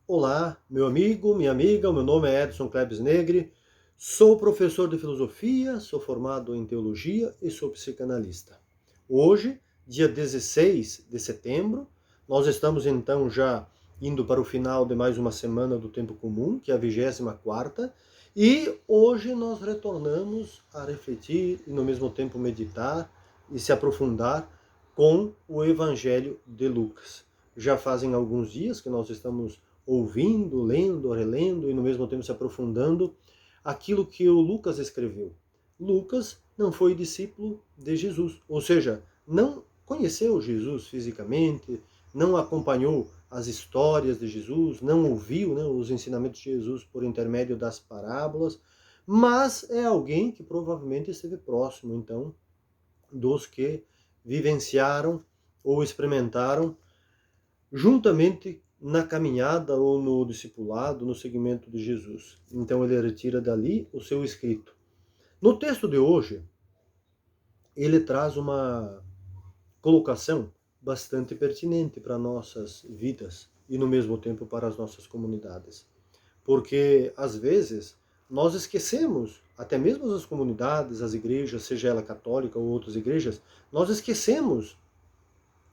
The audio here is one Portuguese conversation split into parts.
Olá, meu amigo, minha amiga, o meu nome é Edson Klebs Negri, sou professor de filosofia, sou formado em teologia e sou psicanalista. Hoje, dia 16 de setembro, nós estamos então já indo para o final de mais uma semana do Tempo Comum, que é a 24ª, e hoje nós retornamos a refletir e no mesmo tempo meditar e se aprofundar com o Evangelho de Lucas. Já fazem alguns dias que nós estamos ouvindo, lendo, relendo e no mesmo tempo se aprofundando aquilo que o Lucas escreveu. Lucas não foi discípulo de Jesus, ou seja, não conheceu Jesus fisicamente, não acompanhou as histórias de Jesus, não ouviu os ensinamentos de Jesus por intermédio das parábolas, mas é alguém que provavelmente esteve próximo, então, dos que vivenciaram ou experimentaram juntamente na caminhada ou no discipulado, no seguimento de Jesus. Então ele retira dali o seu escrito. No texto de hoje, ele traz uma colocação bastante pertinente para nossas vidas e no mesmo tempo para as nossas comunidades. Porque às vezes nós esquecemos, até mesmo as comunidades, as igrejas, seja ela católica ou outras igrejas, nós esquecemos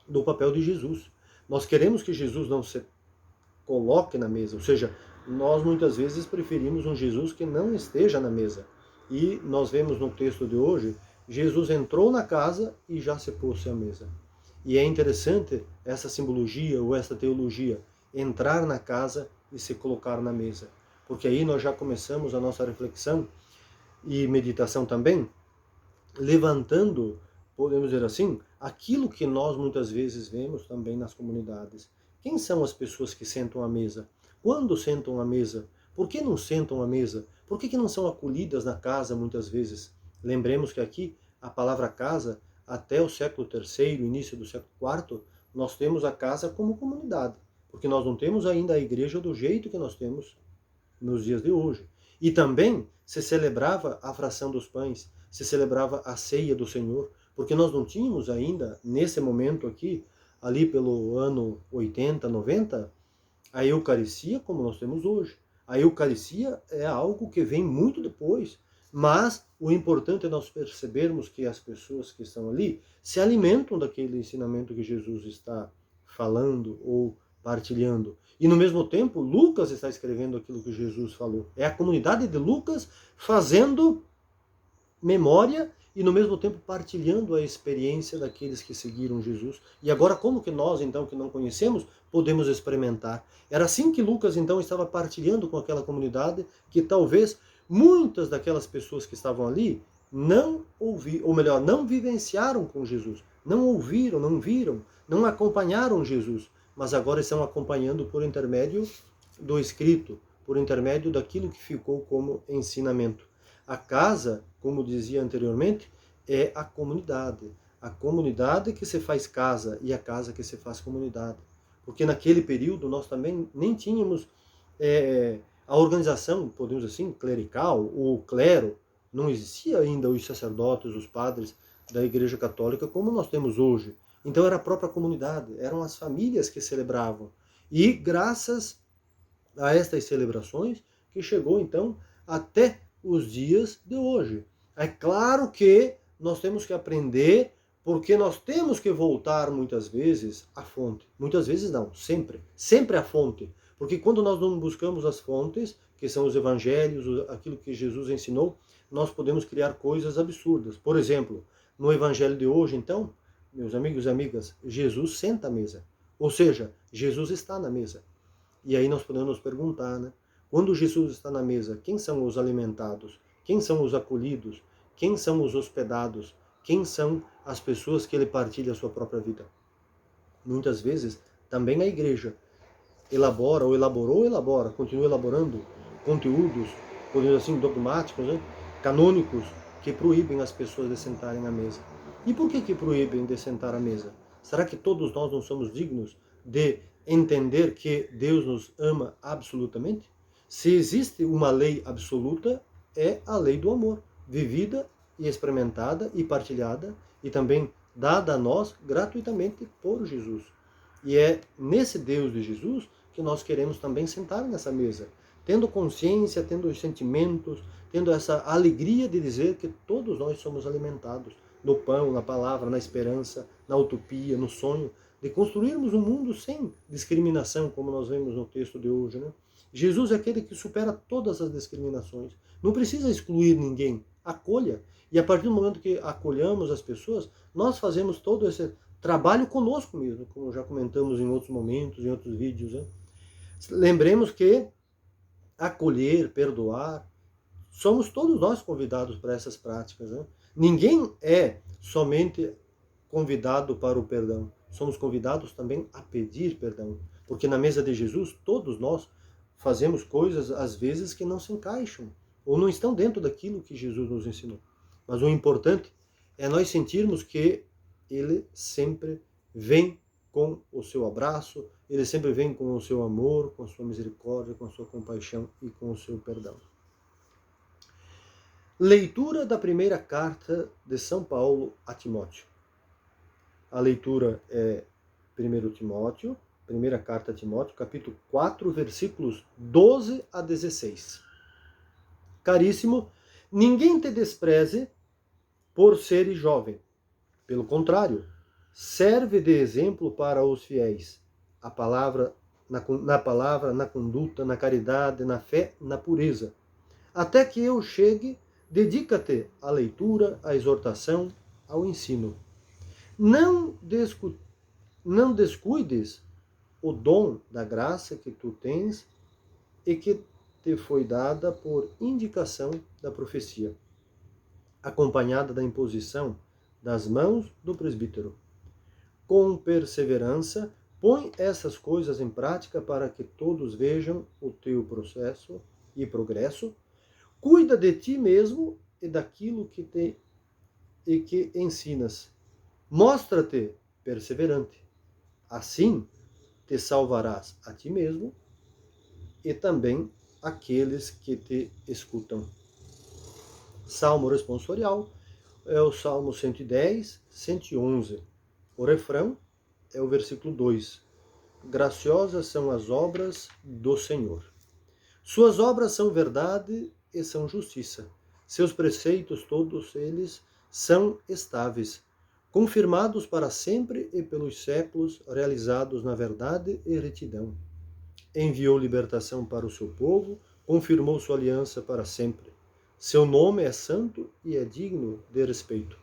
do papel de Jesus. Nós queremos que Jesus não se coloque na mesa, ou seja, nós muitas vezes preferimos um Jesus que não esteja na mesa. E nós vemos no texto de hoje, Jesus entrou na casa e já se pôs à mesa. E é interessante essa simbologia ou essa teologia, entrar na casa e se colocar na mesa. Porque aí nós já começamos a nossa reflexão e meditação também, levantando, podemos dizer assim, aquilo que nós muitas vezes vemos também nas comunidades. Quem são as pessoas que sentam à mesa? Quando sentam à mesa? Por que não sentam à mesa? Por que não são acolhidas na casa muitas vezes? Lembremos que aqui a palavra casa, até o século III, início do século IV, nós temos a casa como comunidade, porque nós não temos ainda a igreja do jeito que nós temos nos dias de hoje. E também se celebrava a fração dos pães, se celebrava a ceia do Senhor, porque nós não tínhamos ainda, nesse momento aqui, ali pelo ano 80, 90, a Eucaristia como nós temos hoje. A Eucaristia é algo que vem muito depois, mas o importante é nós percebermos que as pessoas que estão ali se alimentam daquele ensinamento que Jesus está falando ou partilhando. E no mesmo tempo, Lucas está escrevendo aquilo que Jesus falou. É a comunidade de Lucas fazendo memória e no mesmo tempo partilhando a experiência daqueles que seguiram Jesus. E agora como que nós, então, que não conhecemos, podemos experimentar? Era assim que Lucas, então, estava partilhando com aquela comunidade que talvez muitas daquelas pessoas que estavam ali não ouviram, ou melhor, não vivenciaram com Jesus, não ouviram, não viram, não acompanharam Jesus, mas agora estão acompanhando por intermédio do escrito, por intermédio daquilo que ficou como ensinamento. A casa, como dizia anteriormente, é a comunidade. A comunidade que se faz casa e a casa que se faz comunidade. Porque naquele período nós também nem tínhamos a organização, podemos dizer assim, clerical, ou clero. Não existia ainda os sacerdotes, os padres da Igreja Católica como nós temos hoje. Então era a própria comunidade, eram as famílias que celebravam. E graças a estas celebrações que chegou então até os dias de hoje. É claro que nós temos que aprender, porque nós temos que voltar muitas vezes à fonte. Muitas vezes não, sempre. Sempre à fonte. Porque quando nós não buscamos as fontes, que são os evangelhos, aquilo que Jesus ensinou, nós podemos criar coisas absurdas. Por exemplo, no evangelho de hoje, então, meus amigos e amigas, Jesus senta à mesa. Ou seja, Jesus está na mesa. E aí nós podemos nos perguntar, né? Quando Jesus está na mesa, quem são os alimentados? Quem são os acolhidos? Quem são os hospedados? Quem são as pessoas que ele partilha a sua própria vida? Muitas vezes, também a igreja elabora, ou elaborou, ou elabora, continua elaborando conteúdos, podemos assim, dogmáticos, né? Canônicos, que proíbem as pessoas de sentarem à mesa. E por que proíbem de sentar à mesa? Será que todos nós não somos dignos de entender que Deus nos ama absolutamente? Se existe uma lei absoluta, é a lei do amor, vivida e experimentada e partilhada e também dada a nós gratuitamente por Jesus. E é nesse Deus de Jesus que nós queremos também sentar nessa mesa, tendo consciência, tendo os sentimentos, tendo essa alegria de dizer que todos nós somos alimentados no pão, na palavra, na esperança, na utopia, no sonho, de construirmos um mundo sem discriminação, como nós vemos no texto de hoje, né? Jesus é aquele que supera todas as discriminações. Não precisa excluir ninguém. Acolha. E a partir do momento que acolhamos as pessoas, nós fazemos todo esse trabalho conosco mesmo, como já comentamos em outros momentos, em outros vídeos, né? Lembremos que acolher, perdoar, somos todos nós convidados para essas práticas, né? Ninguém é somente convidado para o perdão. Somos convidados também a pedir perdão. Porque na mesa de Jesus, todos nós fazemos coisas, às vezes, que não se encaixam, ou não estão dentro daquilo que Jesus nos ensinou. Mas o importante é nós sentirmos que Ele sempre vem com o seu abraço, Ele sempre vem com o seu amor, com a sua misericórdia, com a sua compaixão e com o seu perdão. Leitura da primeira carta de São Paulo a Timóteo. A leitura é 1 Timóteo, primeira carta a Timóteo, capítulo 4, versículos 12 a 16. Caríssimo, ninguém te despreze por seres jovem. Pelo contrário, serve de exemplo para os fiéis. A palavra, na palavra, na conduta, na caridade, na fé, na pureza. Até que eu chegue, dedica-te à leitura, à exortação, ao ensino. Não descuides o dom da graça que tu tens e que te foi dada por indicação da profecia, acompanhada da imposição das mãos do presbítero. Com perseverança, põe essas coisas em prática para que todos vejam o teu processo e progresso. Cuida de ti mesmo e daquilo que ensinas. Mostra-te perseverante. Assim, te salvarás a ti mesmo e também aqueles que te escutam. Salmo responsorial é o Salmo 110, 111. O refrão é o versículo 2. Graciosas são as obras do Senhor. Suas obras são verdade e são justiça. Seus preceitos, todos eles, são estáveis, confirmados para sempre e pelos séculos, realizados na verdade e retidão. Enviou libertação para o seu povo, confirmou sua aliança para sempre. Seu nome é santo e é digno de respeito.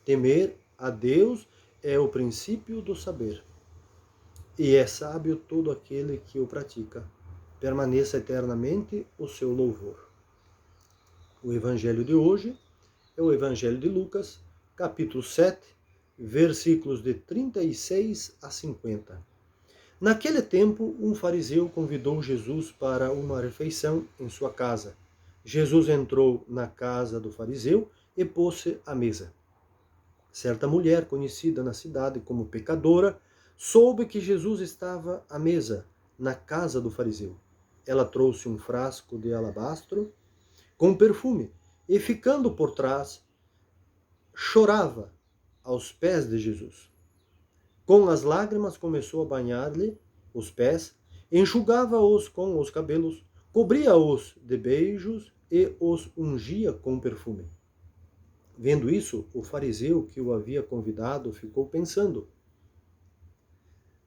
Temer a Deus é o princípio do saber, e é sábio todo aquele que o pratica. Permaneça eternamente o seu louvor. O evangelho de hoje é o evangelho de Lucas, capítulo 7, versículos de 36 a 50. Naquele tempo, um fariseu convidou Jesus para uma refeição em sua casa. Jesus entrou na casa do fariseu e pôs-se à mesa. Certa mulher, conhecida na cidade como pecadora, soube que Jesus estava à mesa na casa do fariseu. Ela trouxe um frasco de alabastro com perfume e, ficando por trás, chorava aos pés de Jesus. Com as lágrimas começou a banhar-lhe os pés, enxugava-os com os cabelos, cobria-os de beijos e os ungia com perfume. Vendo isso, o fariseu que o havia convidado ficou pensando: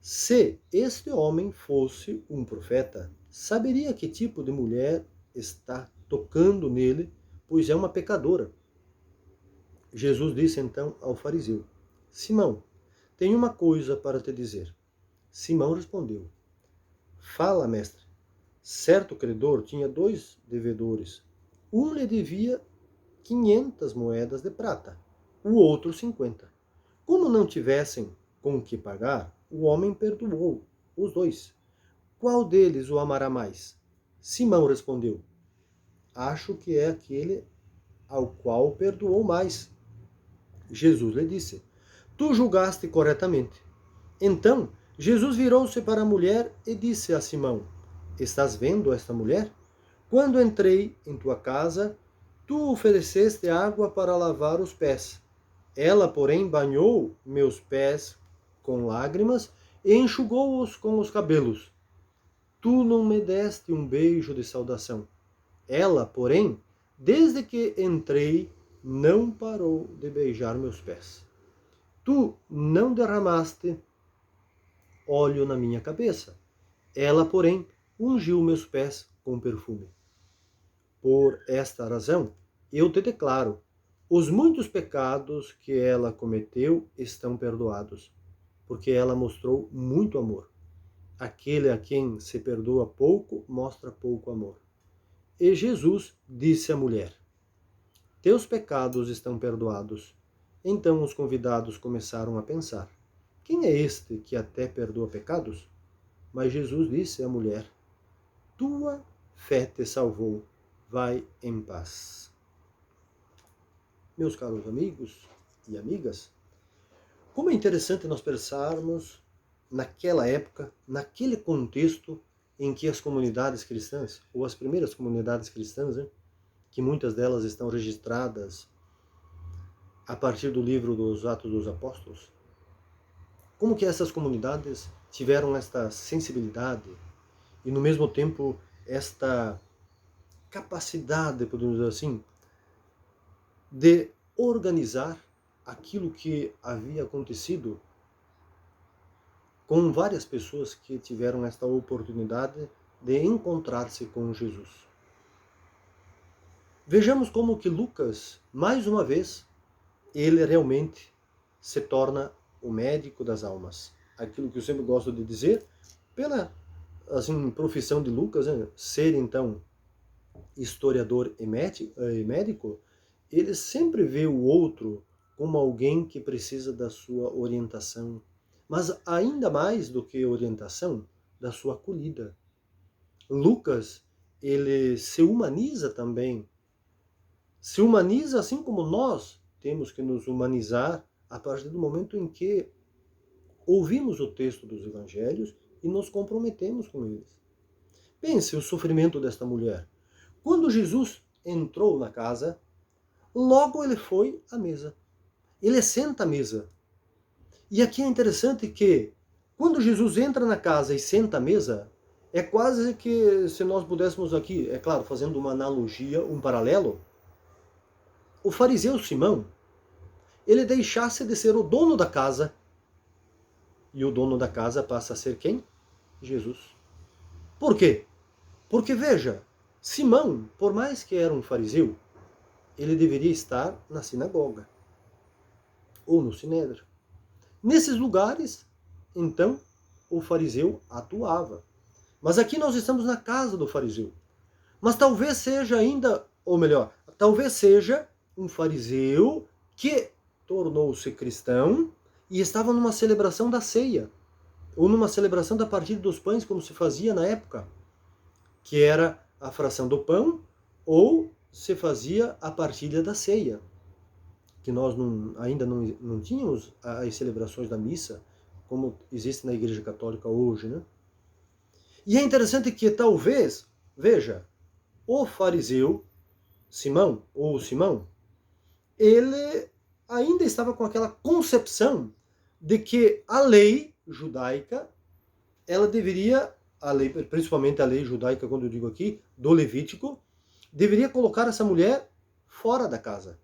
se este homem fosse um profeta, saberia que tipo de mulher está tocando nele, pois é uma pecadora. Jesus disse então ao fariseu: Simão, tenho uma coisa para te dizer. Simão respondeu: fala, mestre. Certo credor tinha 2 devedores. Um lhe devia 500 moedas de prata, o outro 50. Como não tivessem com que pagar, o homem perdoou os 2. Qual deles o amará mais? Simão respondeu: acho que é aquele ao qual perdoou mais. Jesus lhe disse: tu julgaste corretamente. Então, Jesus virou-se para a mulher e disse a Simão: estás vendo esta mulher? Quando entrei em tua casa, tu ofereceste água para lavar os pés. Ela, porém, banhou meus pés com lágrimas e enxugou-os com os cabelos. tu não me deste um beijo de saudação. Ela, porém, desde que entrei, não parou de beijar meus pés. Tu não derramaste óleo na minha cabeça. Ela, porém, ungiu meus pés com perfume. Por esta razão, eu te declaro, os muitos pecados que ela cometeu estão perdoados, porque ela mostrou muito amor. Aquele a quem se perdoa pouco, mostra pouco amor. E Jesus disse à mulher, teus pecados estão perdoados. Então os convidados começaram a pensar, quem é este que até perdoa pecados? Mas Jesus disse à mulher, tua fé te salvou, vai em paz. Meus caros amigos e amigas, como é interessante nós pensarmos naquela época, naquele contexto em que as comunidades cristãs, ou as primeiras comunidades cristãs, que muitas delas estão registradas a partir do livro dos Atos dos Apóstolos, como que essas comunidades tiveram esta sensibilidade e, no mesmo tempo, esta capacidade, podemos dizer assim, de organizar aquilo que havia acontecido com várias pessoas que tiveram esta oportunidade de encontrar-se com Jesus. Vejamos como que Lucas, mais uma vez, ele realmente se torna o médico das almas. Aquilo que eu sempre gosto de dizer, pela assim, profissão de Lucas, ser então historiador e médico, ele sempre vê o outro como alguém que precisa da sua orientação, mas ainda mais do que orientação, da sua acolhida. Lucas, ele se humaniza também. Se humaniza assim como nós temos que nos humanizar a partir do momento em que ouvimos o texto dos evangelhos e nos comprometemos com eles. Pense o sofrimento desta mulher. Quando Jesus entrou na casa, logo ele foi à mesa. Ele senta à mesa. E aqui é interessante que, quando Jesus entra na casa e senta à mesa, é quase que se nós pudéssemos aqui, é claro, fazendo uma analogia, um paralelo, o fariseu Simão, ele deixasse de ser o dono da casa, e o dono da casa passa a ser quem? Jesus. Por quê? Porque veja, Simão, por mais que era um fariseu, ele deveria estar na sinagoga, ou no sinédrio. Nesses lugares, então, o fariseu atuava. Mas aqui nós estamos na casa do fariseu. Mas talvez seja ainda, ou melhor, talvez seja um fariseu que tornou-se cristão e estava numa celebração da ceia, ou numa celebração da partilha dos pães, como se fazia na época, que era a fração do pão, ou se fazia a partilha da ceia, que nós ainda não tínhamos as celebrações da missa, como existe na Igreja Católica hoje, né? E é interessante que talvez, veja, o fariseu Simão, ou Simão, ele ainda estava com aquela concepção de que a lei judaica, ela deveria, a lei, principalmente a lei judaica, quando eu digo aqui, do Levítico, deveria colocar essa mulher fora da casa.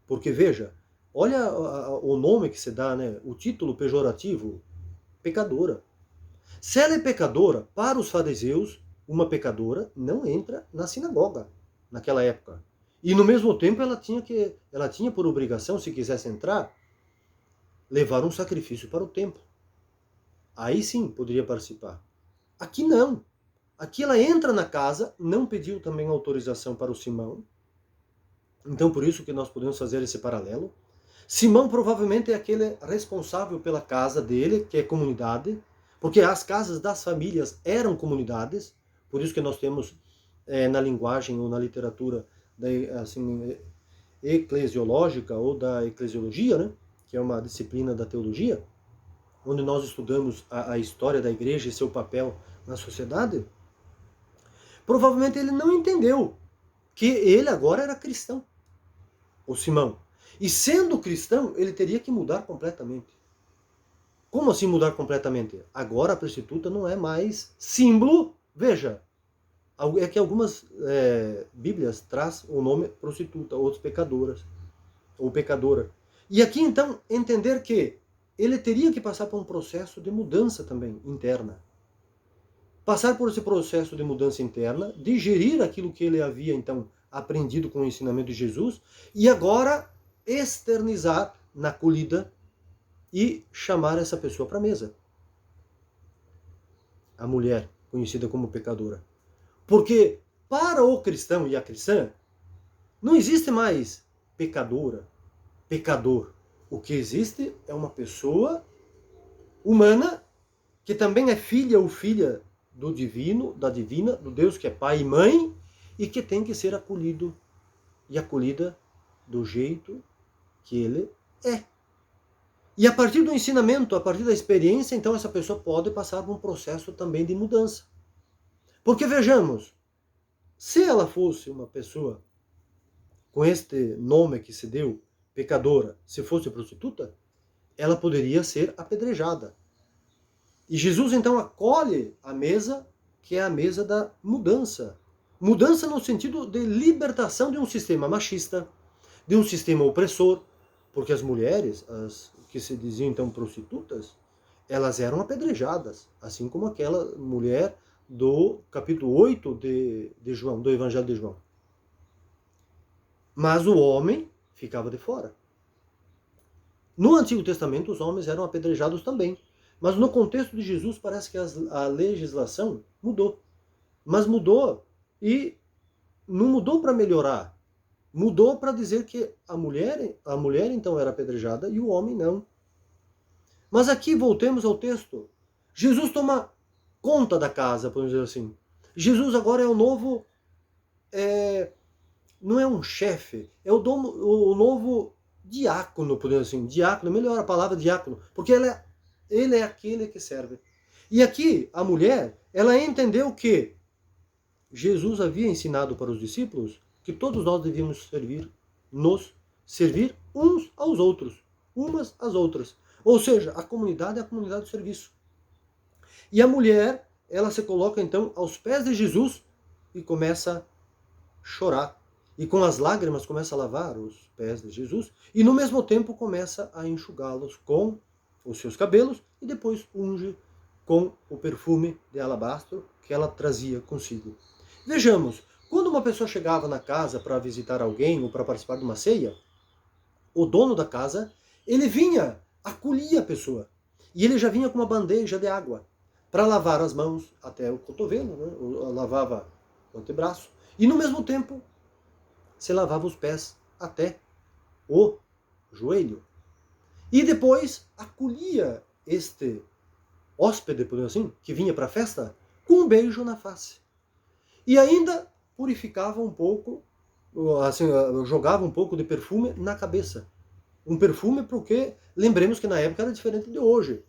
Porque veja, olha o nome que se dá, né? O título pejorativo, pecadora. Se ela é pecadora, para os fariseus, uma pecadora não entra na sinagoga naquela época. E no mesmo tempo ela tinha por obrigação, se quisesse entrar, levar um sacrifício para o templo. Aí sim poderia participar. Aqui não. Aqui ela entra na casa, não pediu também autorização para o Simão. Então por isso que nós podemos fazer esse paralelo. Simão provavelmente é aquele responsável pela casa dele, que é comunidade, porque as casas das famílias eram comunidades, por isso que nós temos na linguagem ou na literatura assim, eclesiológica ou da eclesiologia, né, que é uma disciplina da teologia, onde nós estudamos a história da igreja e seu papel na sociedade. Provavelmente ele não entendeu que ele agora era cristão, o Simão. E sendo cristão, ele teria que mudar completamente. Como assim mudar completamente? Agora a prostituta não é mais símbolo. Veja, é que algumas Bíblias traz o nome prostituta, outros pecadoras, ou pecadora. E aqui então entender que ele teria que passar por um processo de mudança também interna. Passar por esse processo de mudança interna, digerir aquilo que ele havia então aprendido com o ensinamento de Jesus e agora externizar na acolhida e chamar essa pessoa para a mesa. A mulher, conhecida como pecadora. Porque para o cristão e a cristã, não existe mais pecadora, pecador. O que existe é uma pessoa humana que também é filha ou filha do divino, da divina, do Deus que é pai e mãe e que tem que ser acolhido e acolhida do jeito que ele é. E a partir do ensinamento, a partir da experiência, então essa pessoa pode passar por um processo também de mudança. Porque vejamos, se ela fosse uma pessoa com este nome que se deu, pecadora, se fosse prostituta, ela poderia ser apedrejada. E Jesus então acolhe a mesa, que é a mesa da mudança. Mudança no sentido de libertação de um sistema machista, de um sistema opressor, porque as mulheres, as que se diziam então prostitutas, elas eram apedrejadas, assim como aquela mulher do capítulo 8 de João, do Evangelho de João. Mas o homem ficava de fora. No Antigo Testamento, os homens eram apedrejados também. Mas no contexto de Jesus, parece que a legislação mudou. Mas mudou e não mudou para melhorar. Mudou para dizer que a mulher então era apedrejada e o homem não. Mas aqui voltemos ao texto. Jesus toma conta da casa, podemos dizer assim. Jesus agora é o novo, não é um chefe, é o novo diácono, podemos dizer assim. Diácono, melhor a palavra diácono, porque ele é aquele que serve. E aqui, a mulher, ela entendeu que Jesus havia ensinado para os discípulos que todos nós devíamos nos servir uns aos outros, umas às outras. Ou seja, a comunidade é a comunidade de serviço. E a mulher, ela se coloca então aos pés de Jesus e começa a chorar. E com as lágrimas começa a lavar os pés de Jesus e no mesmo tempo começa a enxugá-los com os seus cabelos e depois unge com o perfume de alabastro que ela trazia consigo. Vejamos, quando uma pessoa chegava na casa para visitar alguém ou para participar de uma ceia, o dono da casa, ele vinha, acolhia a pessoa. E ele já vinha com uma bandeja de água para lavar as mãos até o cotovelo, né? Lavava o antebraço. E no mesmo tempo, se lavava os pés até o joelho. E depois acolhia este hóspede, por assim, que vinha para a festa, com um beijo na face. E ainda purificava um pouco, assim, jogava um pouco de perfume na cabeça. Um perfume porque, lembremos que na época era diferente de hoje.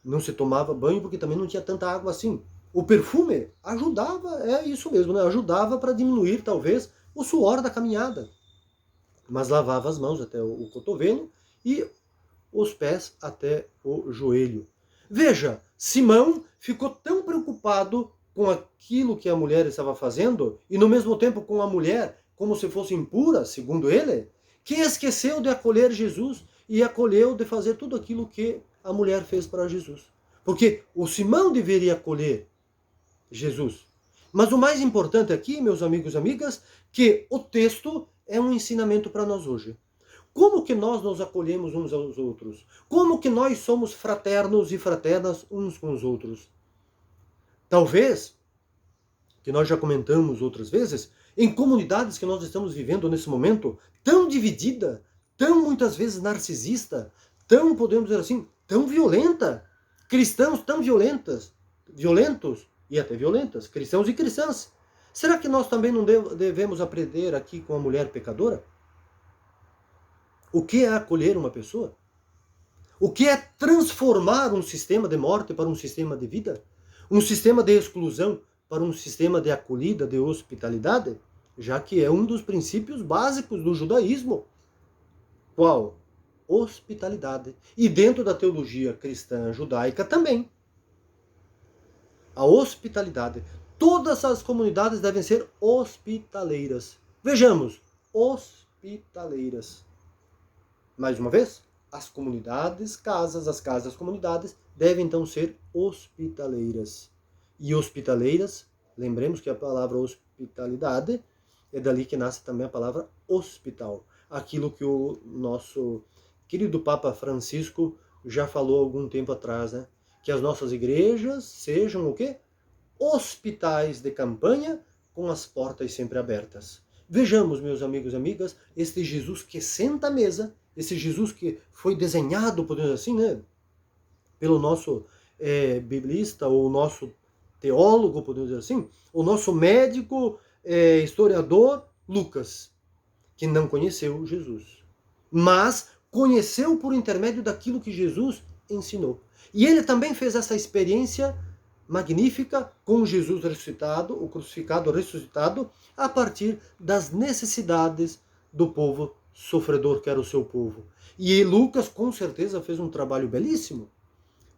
Não se tomava banho porque também não tinha tanta água assim. O perfume ajudava, é isso mesmo, né? Ajudava para diminuir, talvez, o suor da caminhada. Mas lavava as mãos até o cotovelo e os pés até o joelho. Veja, Simão ficou tão preocupado com aquilo que a mulher estava fazendo, e no mesmo tempo com a mulher como se fosse impura, segundo ele, que esqueceu de acolher Jesus e acolheu de fazer tudo aquilo que a mulher fez para Jesus. Porque o Simão deveria acolher Jesus. Mas o mais importante aqui, meus amigos e amigas, que o texto é um ensinamento para nós hoje. Como que nós nos acolhemos uns aos outros? Como que nós somos fraternos e fraternas uns com os outros? Talvez, que nós já comentamos outras vezes, em comunidades que nós estamos vivendo nesse momento, tão dividida, tão muitas vezes narcisista, tão, podemos dizer assim, tão violenta, cristãos tão violentos e até violentas, cristãos e cristãs. Será que nós também não devemos aprender aqui com a mulher pecadora? O que é acolher uma pessoa? O que é transformar um sistema de morte para um sistema de vida? Um sistema de exclusão para um sistema de acolhida, de hospitalidade? Já que é um dos princípios básicos do judaísmo. Qual? hospitalidade. E dentro da teologia cristã judaica também. A hospitalidade. Todas as comunidades devem ser hospitaleiras. Vejamos, hospitaleiras. Mais uma vez, as casas, comunidades devem então ser hospitaleiras. E hospitaleiras, lembremos que a palavra hospitalidade é dali que nasce também a palavra hospital. Aquilo que o nosso querido Papa Francisco já falou há algum tempo atrás, né? Que as nossas igrejas sejam o quê? Hospitais de campanha com as portas sempre abertas. Vejamos, meus amigos e amigas, este Jesus que senta à mesa, esse Jesus que foi desenhado, podemos dizer assim, né? Pelo nosso biblista, ou nosso teólogo, podemos dizer assim, o nosso médico, historiador, Lucas, que não conheceu Jesus, mas conheceu por intermédio daquilo que Jesus ensinou. E ele também fez essa experiência magnífica com Jesus ressuscitado, o crucificado ressuscitado, a partir das necessidades do povo sofredor que era o seu povo. E Lucas com certeza fez um trabalho belíssimo,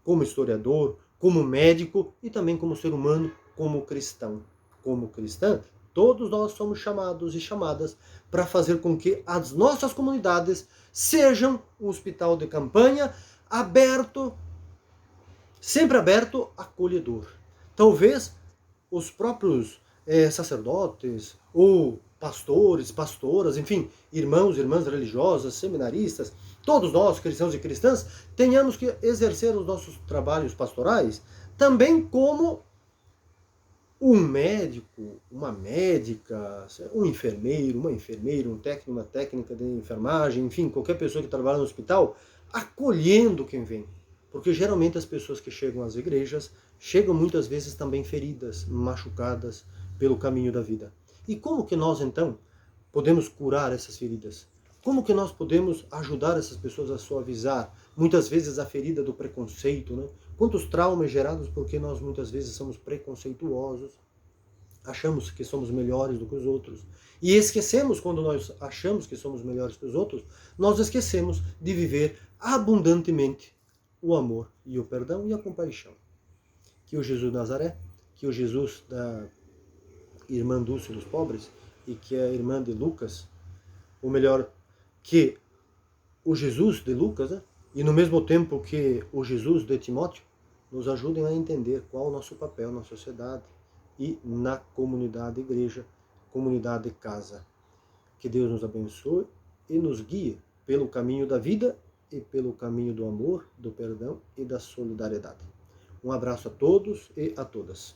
como historiador, como médico e também como ser humano, como cristão. Como cristã, todos nós somos chamados e chamadas para fazer com que as nossas comunidades sejam um hospital de campanha aberto, sempre aberto, acolhedor. Talvez os próprios sacerdotes ou pastores, pastoras, enfim, irmãos, irmãs religiosas, seminaristas, todos nós, cristãos e cristãs, tenhamos que exercer os nossos trabalhos pastorais também como um médico, uma médica, um enfermeiro, uma enfermeira, um técnico, uma técnica de enfermagem, enfim, qualquer pessoa que trabalha no hospital, acolhendo quem vem. Porque geralmente as pessoas que chegam às igrejas chegam muitas vezes também feridas, machucadas pelo caminho da vida. E como que nós então podemos curar essas feridas? Como que nós podemos ajudar essas pessoas a suavizar muitas vezes a ferida do preconceito, né? Quantos traumas gerados porque nós muitas vezes somos preconceituosos, achamos que somos melhores do que os outros. E esquecemos, quando nós achamos que somos melhores que os outros, nós esquecemos de viver abundantemente o amor e o perdão e a compaixão. Que o Jesus de Nazaré, que o Jesus da irmã Dulce dos pobres e que a irmã de Lucas, ou melhor, que o Jesus de Lucas, né? E no mesmo tempo que o Jesus de Timóteo, nos ajudem a entender qual é o nosso papel na sociedade e na comunidade igreja, comunidade casa. Que Deus nos abençoe e nos guie pelo caminho da vida e pelo caminho do amor, do perdão e da solidariedade. Um abraço a todos e a todas.